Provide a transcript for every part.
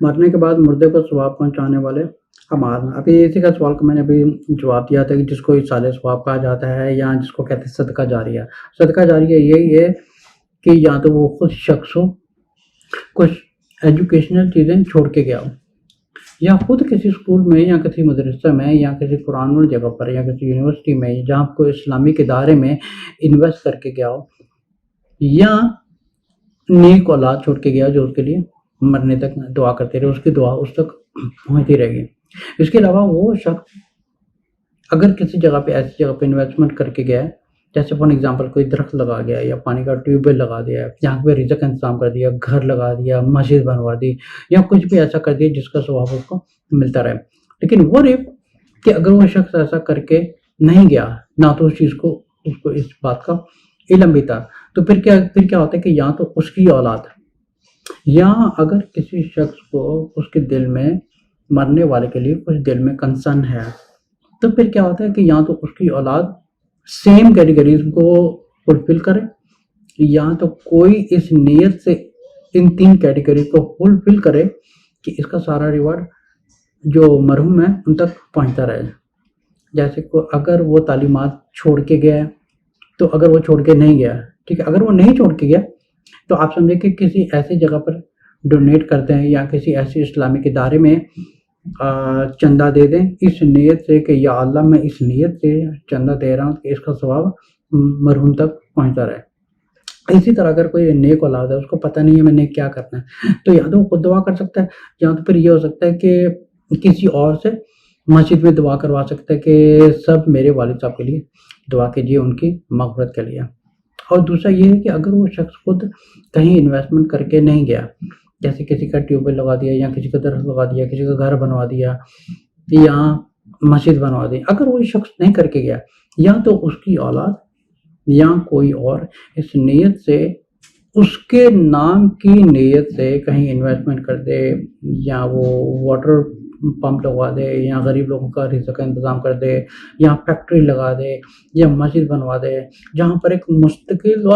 مرنے کے بعد مردے کو ثواب پہنچانے والے اعمال۔ ابھی اسی کا سوال کو میں نے ابھی جواب دیا تھا کہ جس کو ایصال ثواب کہا جاتا ہے یا جس کو کہتے ہیں صدقہ جاریہ۔ صدقہ جاریہ یہی ہے کہ یا تو وہ خود شخص ہو، کچھ ایجوکیشنل چیزیں چھوڑ کے گیا ہو، یا خود کسی اسکول میں یا کسی مدرسہ میں یا کسی قرآن والی جگہ پر یا کسی یونیورسٹی میں جہاں کوئی اسلامک ادارے میں انویسٹ کر کے گیا ہو، یا نیک اولاد چھوڑ کے گیا جو اس کے لیے مرنے تک دعا کرتے رہے، اس کی دعا اس تک پہنچتی رہے گی۔ اس کے علاوہ وہ شخص اگر کسی جگہ پہ ایسی جگہ پہ انویسٹمنٹ کر کے گیا ہے، جیسے فار ایگزامپل کوئی درخت لگا گیا یا پانی کا ٹیوب ویل لگا دیا، جہاں پہ رزق کا انتظام کر دیا، گھر لگا دیا، مسجد بنوا دی، یا کچھ بھی ایسا کر دیا جس کا ثواب اس کو ملتا رہے۔ لیکن وہ کہ اگر وہ شخص ایسا کر کے نہیں گیا، نہ تو اس کو اس بات کا علم بھی تھا، تو پھر کیا ہوتا ہے کہ یا تو اس کی اولاد، یا اگر کسی شخص کو اس کے دل میں مرنے والے کے لیے کچھ دل میں کنسرن ہے، تو پھر کیا ہوتا ہے کہ یا تو اس کی اولاد سیم کیٹیگریز کو فلفل کرے، یا تو کوئی اس نیت سے ان 3 کیٹیگری کو فلفل کرے کہ اس کا سارا ریوارڈ جو مرحوم ہے ان تک پہنچتا رہے۔ جیسے اگر وہ تعلیمات چھوڑ کے گیا ہے، تو اگر وہ چھوڑ کے نہیں گیا، ٹھیک ہے، اگر وہ نہیں چھوڑ کے گیا تو آپ سمجھیں کہ کسی ایسی جگہ پر ڈونیٹ کرتے ہیں یا کسی ایسی اسلامک ادارے میں چندہ دے دیں اس نیت سے کہ یا اللہ میں اس نیت سے چندہ دے رہا ہوں کہ اس کا ثواب مرحوم تک پہنچتا رہے۔ اسی طرح اگر کوئی نیک اولاد ہے، اس کو پتہ نہیں ہے میں نے کیا کرنا ہے، تو یا تو وہ خود دعا کر سکتا ہے، یا تو پھر یہ ہو سکتا ہے کہ کسی اور سے مسجد میں دعا کروا سکتا ہے کہ سب میرے والد صاحب کے لیے دعا کیجیے ان کی مغفرت کے لیے۔ اور دوسرا یہ ہے کہ اگر وہ شخص خود کہیں انویسٹمنٹ کر کے نہیں گیا، جیسے کسی کا ٹیوب ویل لگا دیا، یا کسی کا درخت لگا دیا، کسی کا گھر بنوا دیا، یا مسجد بنوا دی، اگر وہ شخص نہیں کر کے گیا، یا تو اس کی اولاد یا کوئی اور اس نیت سے، اس کے نام کی نیت سے کہیں انویسٹمنٹ کر دے، یا وہ واٹر پمپ لگوا دے، یا غریب لوگوں کا رزق کا انتظام کر دے، یا فیکٹری لگا دے، یا مسجد بنوا دے، جہاں پر ایک مستقل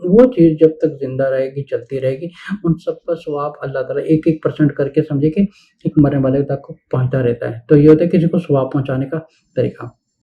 وہ چیز جب تک زندہ رہے گی، چلتی رہے گی، ان سب کا ثواب اللہ تعالیٰ 1% کر کے سمجھے کہ ایک مرنے والے تک کو پہنچتا رہتا ہے۔ تو یہ ہوتا ہے کسی کو ثواب پہنچانے کا طریقہ۔